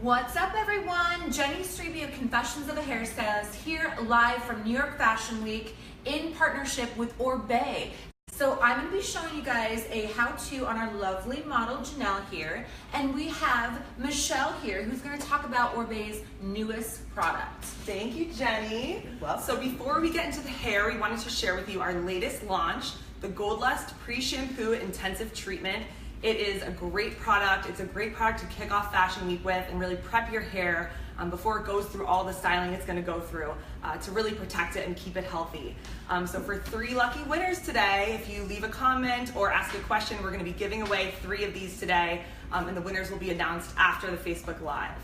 What's up, everyone? Jenny Strebe of Confessions of a Hairstylist here live from New York Fashion Week in partnership with Orbay. So I'm going to be showing you guys a how-to on our lovely model Janelle here, and we have Michelle here who's going to talk about Orbay's newest product. Thank you, Jenny. So before we get into the hair, we wanted to share with you our latest launch, the Gold Lust Pre-Shampoo Intensive Treatment. It is a great product. It's a great product to kick off Fashion Week with and really prep your hair before it goes through all the styling it's going to go through to really protect it and keep it healthy. So for 3 lucky winners today, if you leave a comment or ask a question, we're going to be giving away 3 of these today, and the winners will be announced after the Facebook Live.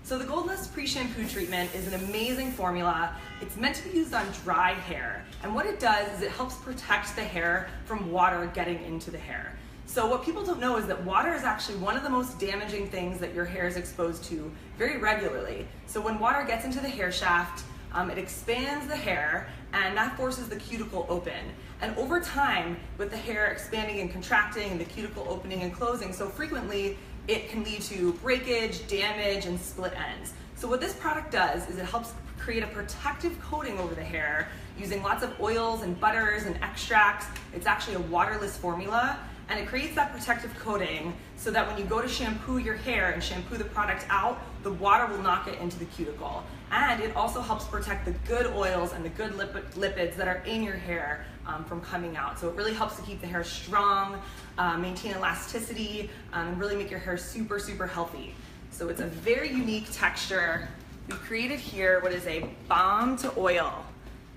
So the Gold Lust Pre-Shampoo Treatment is an amazing formula. It's meant to be used on dry hair, and what it does is it helps protect the hair from water getting into the hair. So what people don't know is that water is actually one of the most damaging things that your hair is exposed to very regularly. So when water gets into the hair shaft, it expands the hair and that forces the cuticle open. And over time, with the hair expanding and contracting and the cuticle opening and closing so frequently, it can lead to breakage, damage, and split ends. So what this product does is it helps create a protective coating over the hair using lots of oils and butters and extracts. It's actually a waterless formula, and it creates that protective coating so that when you go to shampoo your hair and shampoo the product out, the water will not get into the cuticle. And it also helps protect the good oils and the good lipids that are in your hair from coming out. So it really helps to keep the hair strong, maintain elasticity, and really make your hair super, super healthy. So it's a very unique texture. We created here what is a balm to oil.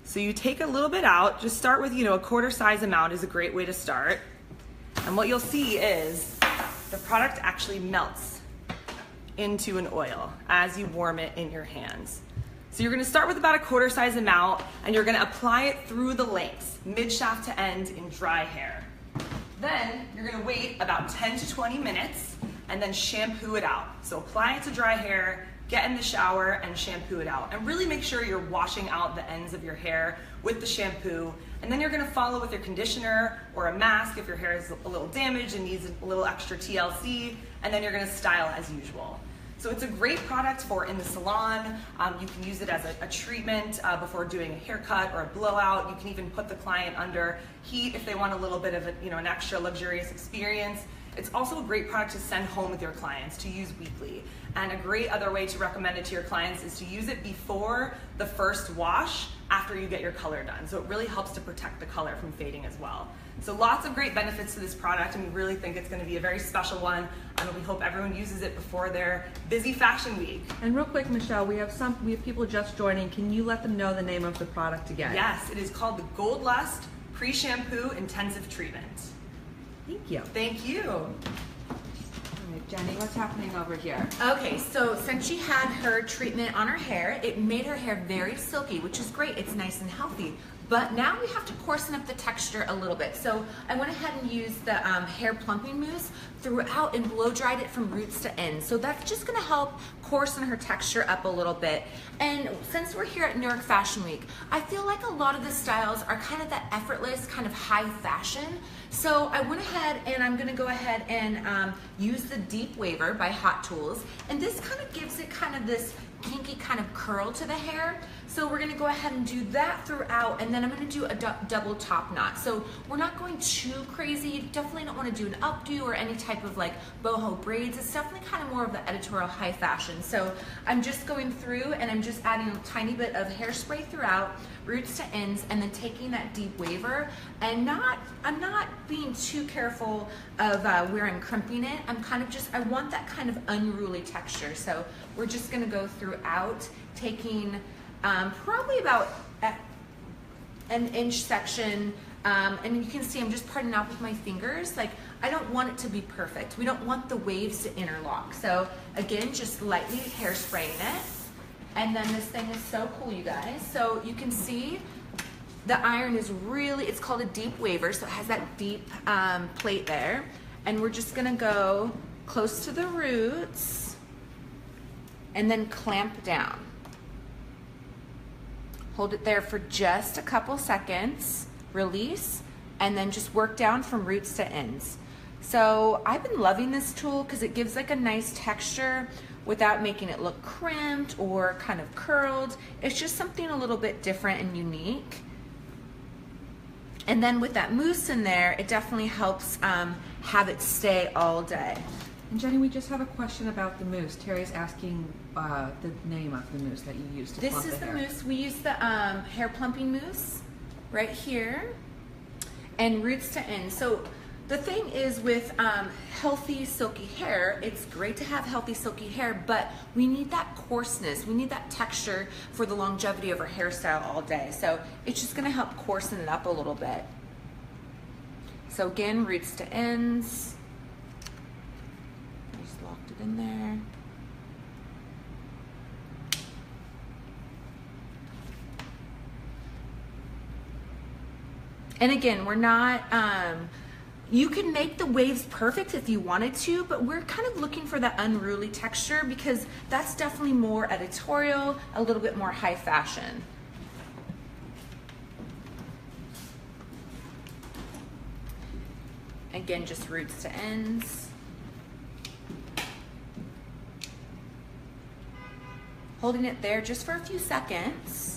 So you take a little bit out, just start with, a quarter size amount is a great way to start. And what you'll see is the product actually melts into an oil as you warm it in your hands. So you're gonna start with about a quarter size amount and you're gonna apply it through the lengths, mid shaft to end in dry hair. Then you're gonna wait about 10 to 20 minutes and then shampoo it out. So apply it to dry hair, get in the shower and shampoo it out. And really make sure you're washing out the ends of your hair with the shampoo. And then you're gonna follow with your conditioner or a mask if your hair is a little damaged and needs a little extra TLC, and then you're gonna style as usual. So it's a great product for in the salon. You can use it as a treatment before doing a haircut or a blowout. You can even put the client under heat if they want a little bit of an extra luxurious experience. It's also a great product to send home with your clients to use weekly. And a great other way to recommend it to your clients is to use it before the first wash after you get your color done. So it really helps to protect the color from fading as well. So lots of great benefits to this product, and we really think it's going to be a very special one. And we hope everyone uses it before their busy fashion week. And real quick, Michelle, we have people just joining. Can you let them know the name of the product again? Yes, it is called the Gold Lust Pre-Shampoo Intensive Treatment. Thank you. Thank you. All right, Jenny, what's happening over here? Okay, so since she had her treatment on her hair, it made her hair very silky, which is great. It's nice and healthy. But now we have to coarsen up the texture a little bit. So I went ahead and used the hair plumping mousse throughout and blow dried it from roots to ends. So that's just gonna help coarsen her texture up a little bit. And since we're here at New York Fashion Week, I feel like a lot of the styles are kind of that effortless, kind of high fashion. So I went ahead and I'm gonna go ahead and use the Deep Waver by Hot Tools. And this kind of gives it kind of this kinky kind of curl to the hair. So we're gonna go ahead and do that throughout, and then I'm gonna do a double top knot. So we're not going too crazy. You definitely don't wanna do an updo or any type of like boho braids. It's definitely kind of more of the editorial high fashion. So I'm just going through and I'm just adding a tiny bit of hairspray throughout, roots to ends, and then taking that Deep Waver, and I'm not being too careful of where I'm crimping it. I'm kind of I want that kind of unruly texture. So we're just gonna go throughout, taking probably about an inch section, and you can see I'm just parting out with my fingers. Like, I don't want it to be perfect. We don't want the waves to interlock. So again, just lightly hairspraying it. And then this thing is so cool, you guys. So you can see the iron is really, it's called a Deep Waver, so it has that deep plate there. And we're just gonna go close to the roots and then clamp down. Hold it there for just a couple seconds, release, and then just work down from roots to ends. So I've been loving this tool because it gives like a nice texture without making it look crimped or kind of curled. It's just something a little bit different and unique. And then with that mousse in there, it definitely helps have it stay all day. And Jenny, we just have a question about the mousse. Terry's asking the name of the mousse that you use to plump the hair. This is the mousse. We use the hair plumping mousse right here, and roots to ends. So the thing is with healthy silky hair, it's great to have healthy silky hair, but we need that coarseness, we need that texture for the longevity of our hairstyle all day. So it's just gonna help coarsen it up a little bit. So again, roots to ends. I just locked it in there. And again, we're not, you can make the waves perfect if you wanted to, but we're kind of looking for that unruly texture because that's definitely more editorial, a little bit more high fashion. Again, just roots to ends. Holding it there just for a few seconds.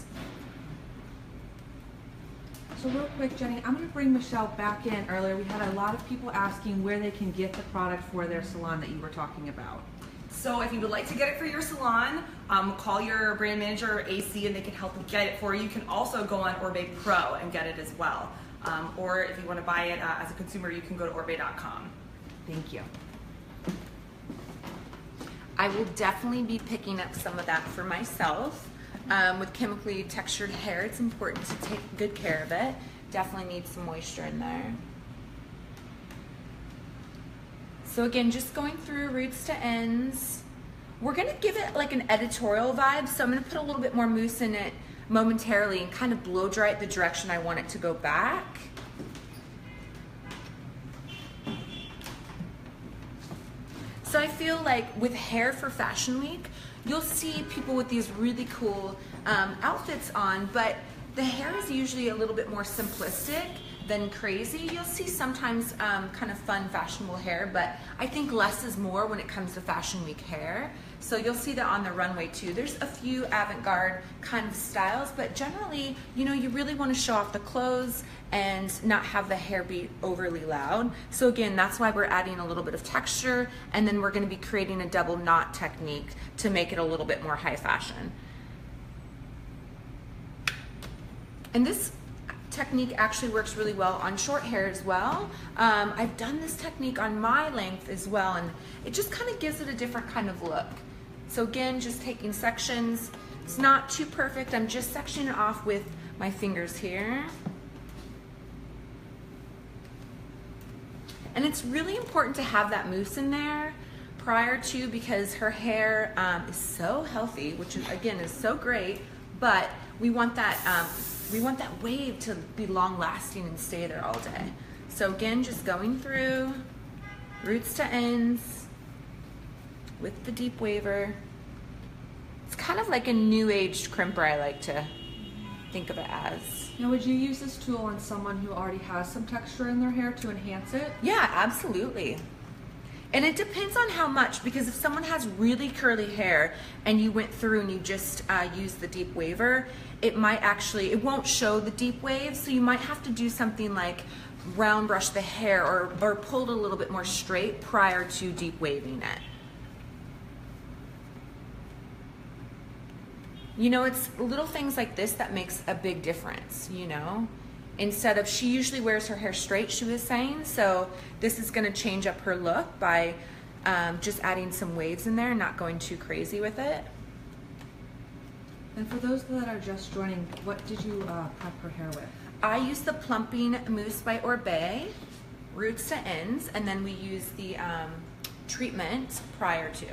So real quick, Jenny, I'm going to bring Michelle back in. Earlier, we had a lot of people asking where they can get the product for their salon that you were talking about. So if you would like to get it for your salon, call your brand manager or AC and they can help you get it for you. You can also go on Orbe Pro and get it as well. Or if you want to buy it as a consumer, you can go to orbe.com. Thank you. I will definitely be picking up some of that for myself. With chemically textured hair, it's important to take good care of it. Definitely needs some moisture in there. So again, just going through roots to ends. We're gonna give it like an editorial vibe, so I'm gonna put a little bit more mousse in it momentarily and kind of blow dry it the direction I want it to go back. So I feel like with hair for Fashion Week, you'll see people with these really cool outfits on, but the hair is usually a little bit more simplistic than crazy. You'll see sometimes kind of fun, fashionable hair, but I think less is more when it comes to Fashion Week hair. So you'll see that on the runway too. There's a few avant-garde kind of styles, but generally, you know, you really want to show off the clothes and not have the hair be overly loud. So again, that's why we're adding a little bit of texture, and then we're going to be creating a double knot technique to make it a little bit more high fashion. And this technique actually works really well on short hair as well. I've done this technique on my length as well, and it just kind of gives it a different kind of look. So again, just taking sections. It's not too perfect. I'm just sectioning it off with my fingers here. And it's really important to have that mousse in there prior to, because her hair is so healthy, which is, again, is so great, but we want that wave to be long lasting and stay there all day. So again, just going through roots to ends with the deep waver. It's kind of like a new age crimper, I like to think of it as. Now, would you use this tool on someone who already has some texture in their hair to enhance it? Yeah, absolutely. And it depends on how much, because if someone has really curly hair and you went through and you just used the deep waver, it might actually, it won't show the deep waves, so you might have to do something like round brush the hair or pull it a little bit more straight prior to deep waving it. You know, it's little things like this that makes a big difference, you know? Instead of, she usually wears her hair straight, she was saying, so this is gonna change up her look by just adding some waves in there and not going too crazy with it. And for those that are just joining, what did you prep her hair with? I use the Plumping Mousse by Orbe, roots to ends, and then we use the treatment prior to.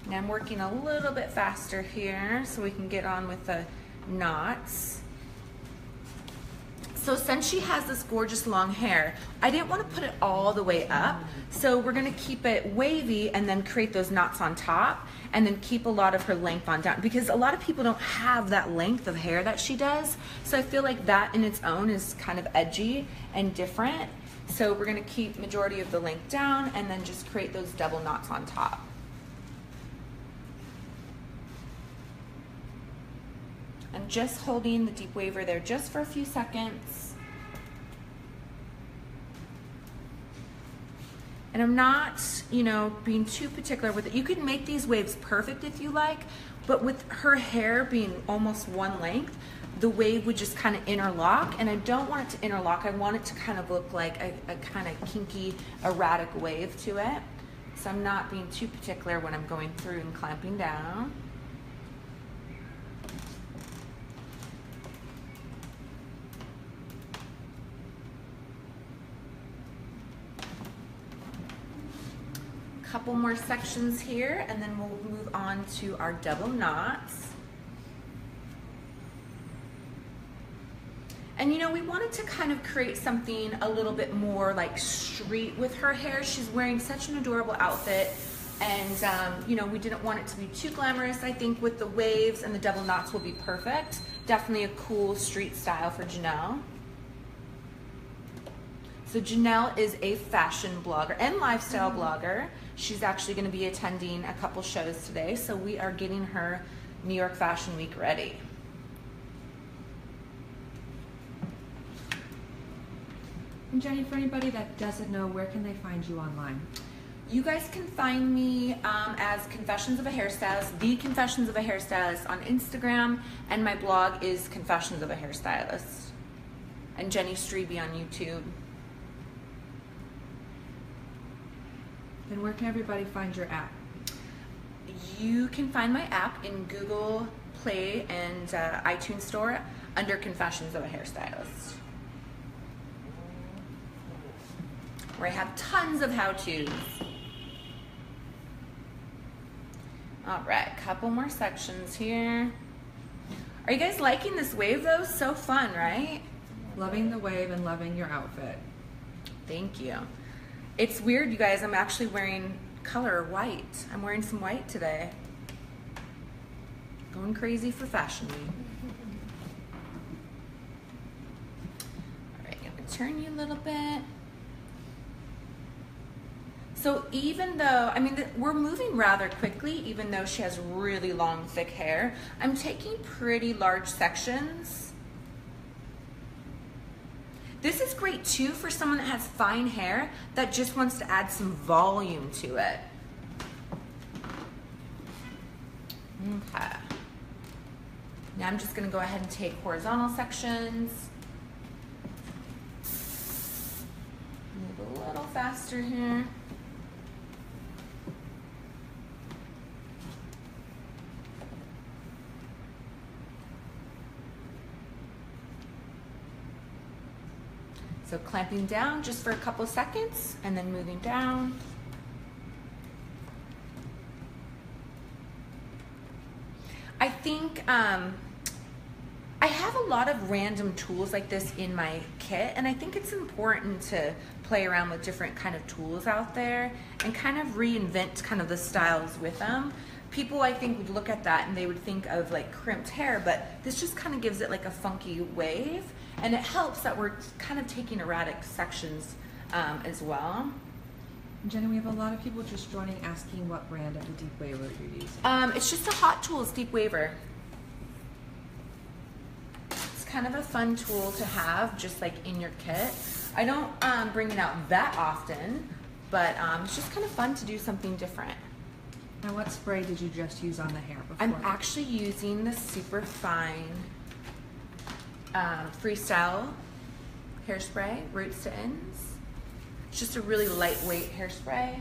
Now I'm working a little bit faster here so we can get on with the knots. So since she has this gorgeous long hair, I didn't want to put it all the way up. So we're gonna keep it wavy and then create those knots on top and then keep a lot of her length on down, because a lot of people don't have that length of hair that she does. So I feel like that in its own is kind of edgy and different. So we're gonna keep majority of the length down and then just create those double knots on top. And just holding the deep waver there just for a few seconds. And I'm not, you know, being too particular with it. You can make these waves perfect if you like, but with her hair being almost one length, the wave would just kind of interlock, and I don't want it to interlock. I want it to kind of look like a kind of kinky, erratic wave to it. So I'm not being too particular when I'm going through and clamping down. Couple more sections here, and then we'll move on to our double knots. And you know, we wanted to kind of create something a little bit more like street with her hair. She's wearing such an adorable outfit, and you know, we didn't want it to be too glamorous. I think with the waves and the double knots will be perfect. Definitely a cool street style for Janelle. So Janelle is a fashion blogger and lifestyle blogger. She's actually going to be attending a couple shows today, so we are getting her New York Fashion Week ready. And Jenny, for anybody that doesn't know, where can they find you online? You guys can find me as Confessions of a Hairstylist, The Confessions of a Hairstylist on Instagram, and my blog is Confessions of a Hairstylist. And Jenny Strebe on YouTube. And where can everybody find your app? You can find my app in Google Play and iTunes Store under Confessions of a Hairstylist, where I have tons of how-tos. All right, couple more sections here. Are you guys liking this wave though? So fun, right? Loving the wave and loving your outfit. Thank you. It's weird, you guys, I'm actually wearing color white. I'm wearing some white today. Going crazy for Fashion Week. All right, I'm gonna turn you a little bit. So even though, I mean, we're moving rather quickly, even though she has really long, thick hair, I'm taking pretty large sections. This is great too for someone that has fine hair that just wants to add some volume to it. Okay. Now I'm just gonna go ahead and take horizontal sections. Move a little faster here. So clamping down just for a couple seconds and then moving down. I think I have a lot of random tools like this in my kit, and I think it's important to play around with different kind of tools out there and kind of reinvent kind of the styles with them. People, I think, would look at that and they would think of like crimped hair, but this just kind of gives it like a funky wave, and it helps that we're kind of taking erratic sections as well. Jenny, we have a lot of people just joining asking what brand of the deep waver you're using. It's just a Hot Tools deep waver. It's kind of a fun tool to have just like in your kit. I don't bring it out that often, but it's just kind of fun to do something different. Now, what spray did you just use on the hair before? I'm actually using the super fine Freestyle hairspray, roots to ends. It's just a really lightweight hairspray.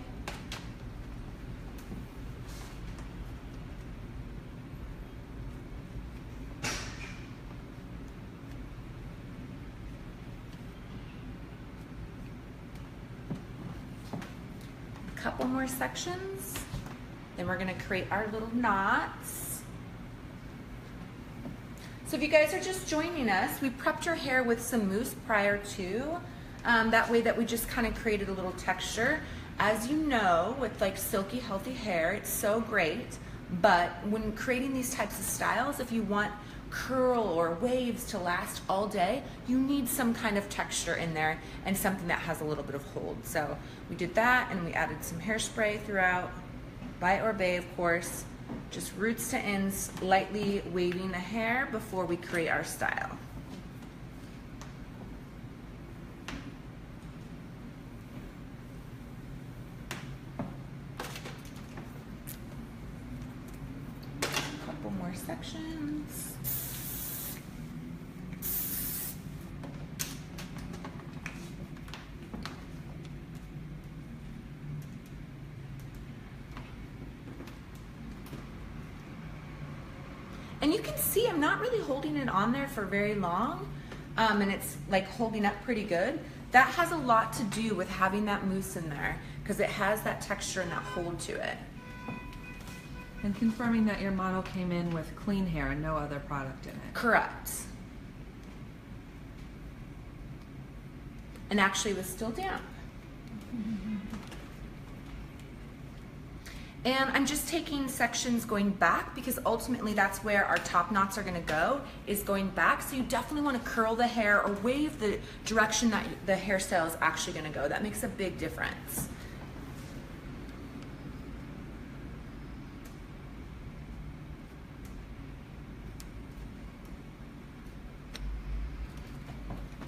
A couple more sections. Then we're gonna create our little knots. So if you guys are just joining us, we prepped her hair with some mousse prior to, that way that we just kind of created a little texture. As you know, with like silky, healthy hair, it's so great, but when creating these types of styles, if you want curl or waves to last all day, you need some kind of texture in there and something that has a little bit of hold. So we did that, and we added some hairspray throughout, by Orbea, of course. Just roots to ends, lightly waving the hair before we create our style. A couple more sections. And you can see I'm not really holding it on there for very long, and it's like holding up pretty good. That has a lot to do with having that mousse in there, because it has that texture and that hold to it. And confirming that your model came in with clean hair and no other product in it. Correct. And actually it was still damp. And I'm just taking sections going back, because ultimately that's where our top knots are gonna go, is going back. So you definitely wanna curl the hair or wave the direction that the hairstyle is actually gonna go. That makes a big difference.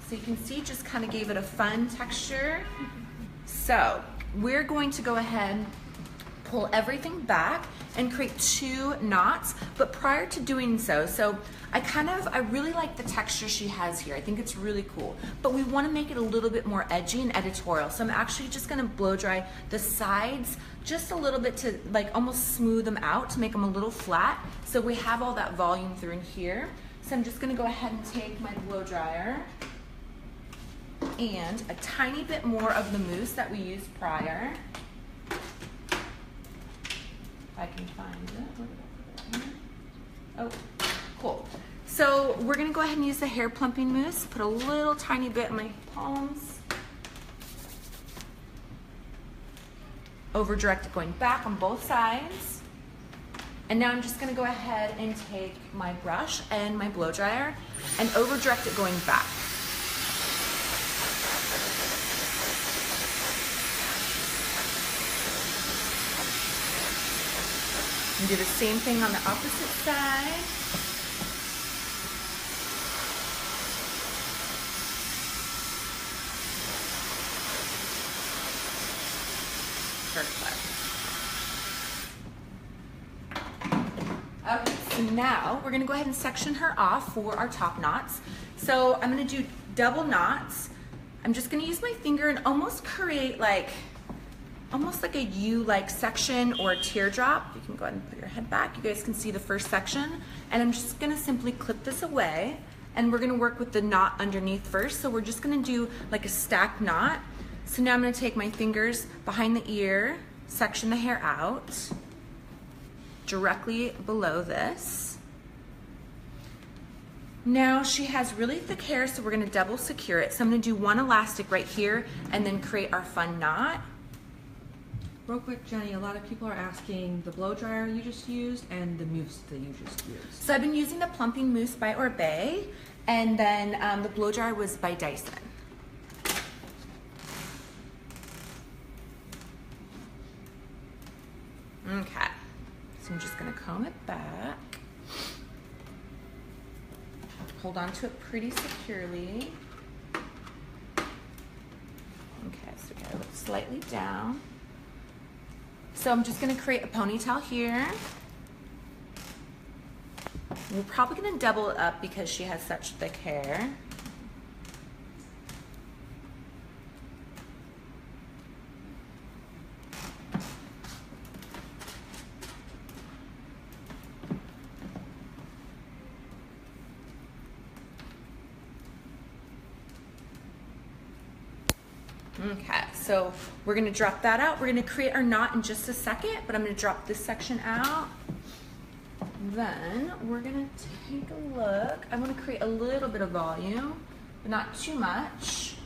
So you can see, just kind of gave it a fun texture. So we're going to go ahead, pull everything back and create 2 knots. But prior to doing so I really like the texture she has here. I think it's really cool, but we want to make it a little bit more edgy and editorial. So I'm actually just going to blow dry the sides just a little bit to like almost smooth them out, to make them a little flat, so we have all that volume through in here. So I'm just going to go ahead and take my blow dryer and a tiny bit more of the mousse that we used prior. I can find it. Oh, cool. So we're gonna go ahead and use the hair plumping mousse, put a little tiny bit in my palms. Over direct it going back on both sides. And now I'm just gonna go ahead and take my brush and my blow dryer and over direct it going back. And do the same thing on the opposite side. Perfect. Okay, so now we're gonna go ahead and section her off for our top knots. So I'm gonna do double knots. I'm just gonna use my finger and almost create almost like a U-like section or a teardrop. You can go ahead and put your head back. You guys can see the first section. And I'm just gonna simply clip this away, and we're gonna work with the knot underneath first. So we're just gonna do like a stacked knot. So now I'm gonna take my fingers behind the ear, section the hair out, directly below this. Now she has really thick hair, so we're gonna double secure it. So I'm gonna do 1 elastic right here and then create our fun knot. Real quick, Jenny, a lot of people are asking the blow dryer you just used and the mousse that you just used. So I've been using the plumping mousse by Orbea, and then the blow dryer was by Dyson. Okay, so I'm just gonna comb it back. Hold on to it pretty securely. Okay, so we gotta look slightly down. So I'm just gonna create a ponytail here. We're probably gonna double it up because she has such thick hair. Okay, so we're gonna drop that out. We're gonna create our knot in just a second, but I'm gonna drop this section out. Then we're gonna take a look. I want to create a little bit of volume, but not too much.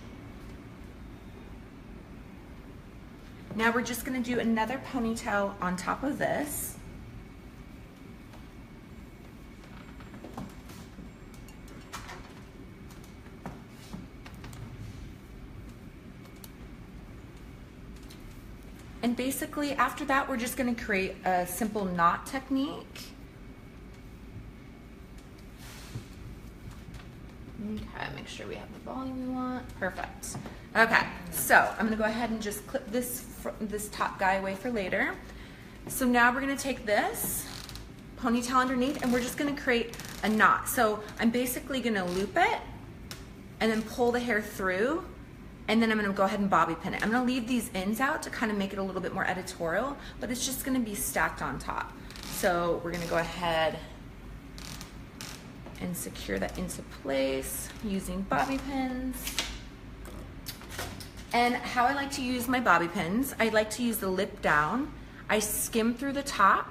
Now we're just gonna do another ponytail on top of this. And basically after that, we're just gonna create a simple knot technique. Okay, make sure we have the volume we want. Perfect. Okay, so I'm gonna go ahead and just clip this top guy away for later. So now we're gonna take this ponytail underneath and we're just gonna create a knot. So I'm basically gonna loop it and then pull the hair through, and then I'm gonna go ahead and bobby pin it. I'm gonna leave these ends out to kind of make it a little bit more editorial, but it's just gonna be stacked on top. So we're gonna go ahead and secure that into place using bobby pins. And how I like to use my bobby pins, I like to use the lip down. I skim through the top.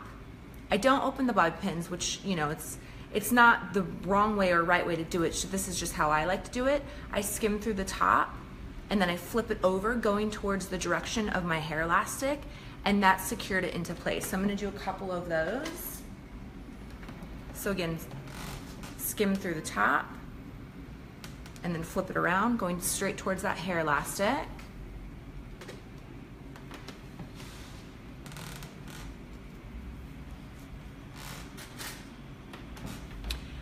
I don't open the bobby pins, which, you know, it's not the wrong way or right way to do it. This is just how I like to do it. I skim through the top and then I flip it over going towards the direction of my hair elastic, and that secured it into place. So I'm gonna do a couple of those. So again, skim through the top and then flip it around going straight towards that hair elastic.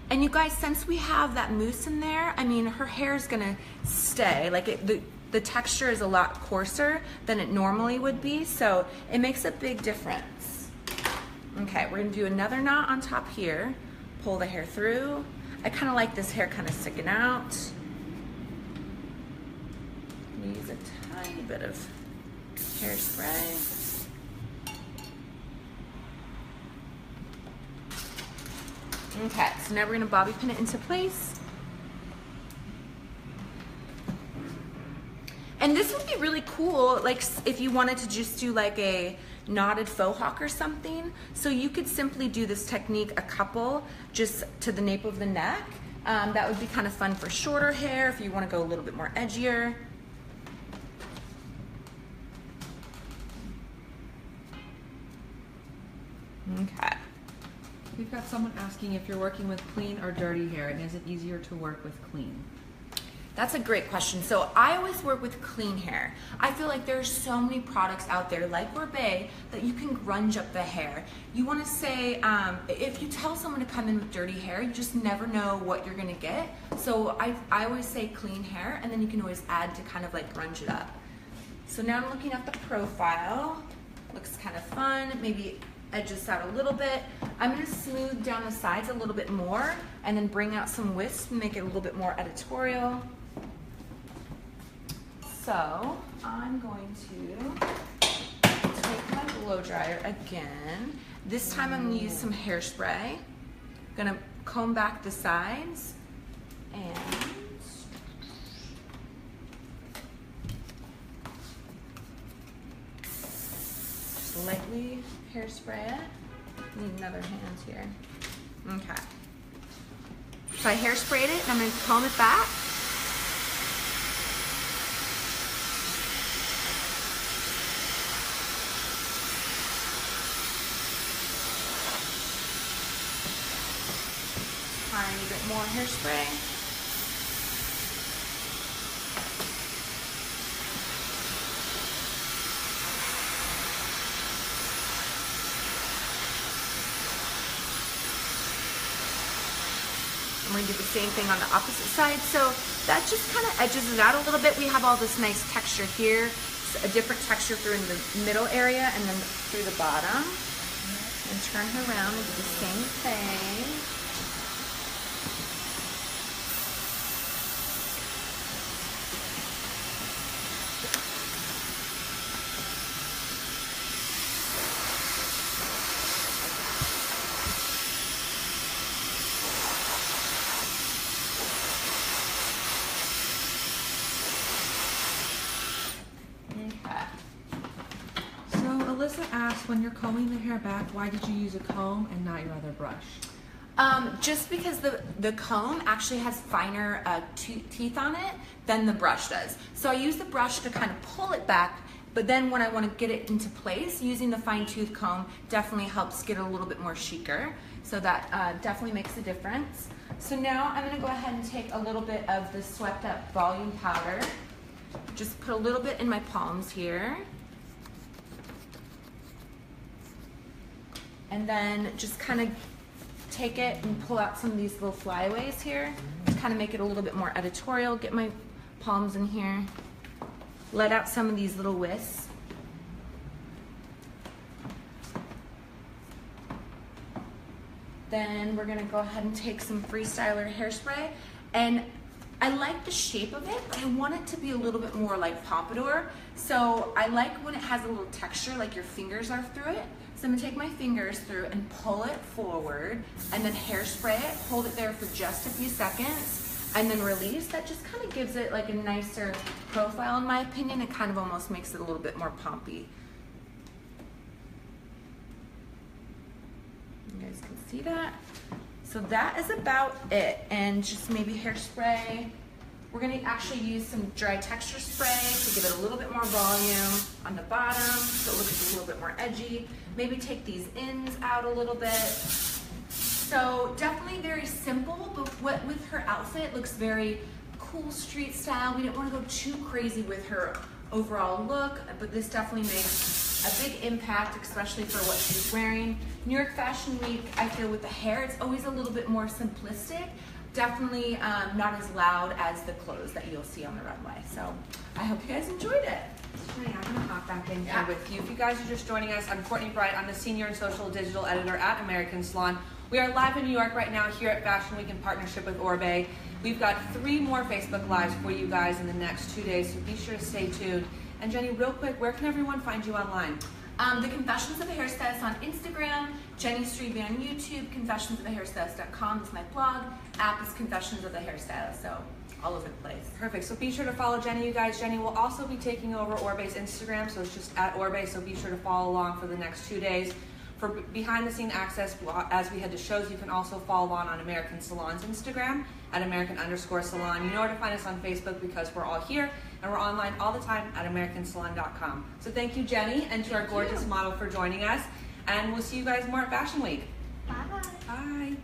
And you guys, since we have that mousse in there, I mean, her hair is gonna stay. Like the texture is a lot coarser than it normally would be, so it makes a big difference. Okay, we're gonna do another knot on top here. Pull the hair through. I kind of like this hair kind of sticking out. Use a tiny bit of hairspray. Okay, so now we're gonna bobby pin it into place. And this would be really cool, like if you wanted to just do like a knotted faux hawk or something. So you could simply do this technique a couple just to the nape of the neck. That would be kind of fun for shorter hair if you want to go a little bit more edgier. Okay. We've got someone asking if you're working with clean or dirty hair, and is it easier to work with clean? That's a great question. So I always work with clean hair. I feel like there's so many products out there like Sorbet that you can grunge up the hair. You want to say, if you tell someone to come in with dirty hair, you just never know what you're going to get. So I always say clean hair, and then you can always add to kind of like grunge it up. So now I'm looking at the profile. Looks kind of fun. Maybe edge this out a little bit. I'm going to smooth down the sides a little bit more and then bring out some wisps and make it a little bit more editorial. So I'm going to take my blow dryer again. This time I'm going to use some hairspray. I'm going to comb back the sides and just lightly hairspray it. Need another hand here. Okay. So I hairsprayed it and I'm going to comb it back. Tiny bit more hairspray. I'm going to do the same thing on the opposite side. So that just kind of edges it out a little bit. We have all this nice texture here, a different texture through in the middle area and then through the bottom. And turn her around and do the same thing. Melissa asked, when you're combing the hair back, why did you use a comb and not your other brush? Just because the comb actually has finer teeth on it than the brush does. So I use the brush to kind of pull it back, but then when I want to get it into place, using the fine tooth comb definitely helps get it a little bit more chicer. So that definitely makes a difference. So now I'm going to go ahead and take a little bit of the swept up volume powder. Just put a little bit in my palms here. And then just kind of take it and pull out some of these little flyaways here. Just kind of make it a little bit more editorial. Get my palms in here. Let out some of these little wisps. Then we're gonna go ahead and take some Freestyler hairspray. And I like the shape of it, but I want it to be a little bit more like pompadour. So I like when it has a little texture, like your fingers are through it. So I'm gonna take my fingers through and pull it forward and then hairspray it, hold it there for just a few seconds, and then release. That just kind of gives it like a nicer profile in my opinion. It kind of almost makes it a little bit more pompy. You guys can see that. So that is about it. And just maybe hairspray. We're gonna actually use some dry texture spray to give it a little bit more volume on the bottom so it looks a little bit more edgy. Maybe take these ends out a little bit. So definitely very simple, but what with her outfit looks very cool street style. We didn't want to go too crazy with her overall look, but this definitely makes a big impact, especially for what she's wearing. New York Fashion Week, I feel with the hair, it's always a little bit more simplistic. Definitely not as loud as the clothes that you'll see on the runway. So I hope you guys enjoyed it. Honey, I'm gonna hop back in here with you. If you guys are just joining us, I'm Courtney Bright. I'm the Senior and Social Digital Editor at American Salon. We are live in New York right now here at Fashion Week in partnership with Orbe. We've got 3 more Facebook Lives for you guys in the next 2 days, so be sure to stay tuned. And Jenny, real quick, where can everyone find you online? The Confessions of a Hairstylist on Instagram, Jenny Strebe on YouTube, confessionsofthehairstylist.com is my blog, app is Confessions of the Hairstylist, so all over the place. Perfect, so be sure to follow Jenny, you guys. Jenny will also be taking over Orbe's Instagram, so it's just at Orbe, so be sure to follow along for the next 2 days. For behind-the-scene access, as we head to shows, you can also follow on American Salon's Instagram at American_Salon. You know where to find us on Facebook because we're all here, and we're online all the time at AmericanSalon.com. So thank you, Jenny, and to our gorgeous model for joining us, and we'll see you guys more at Fashion Week. Bye. Bye.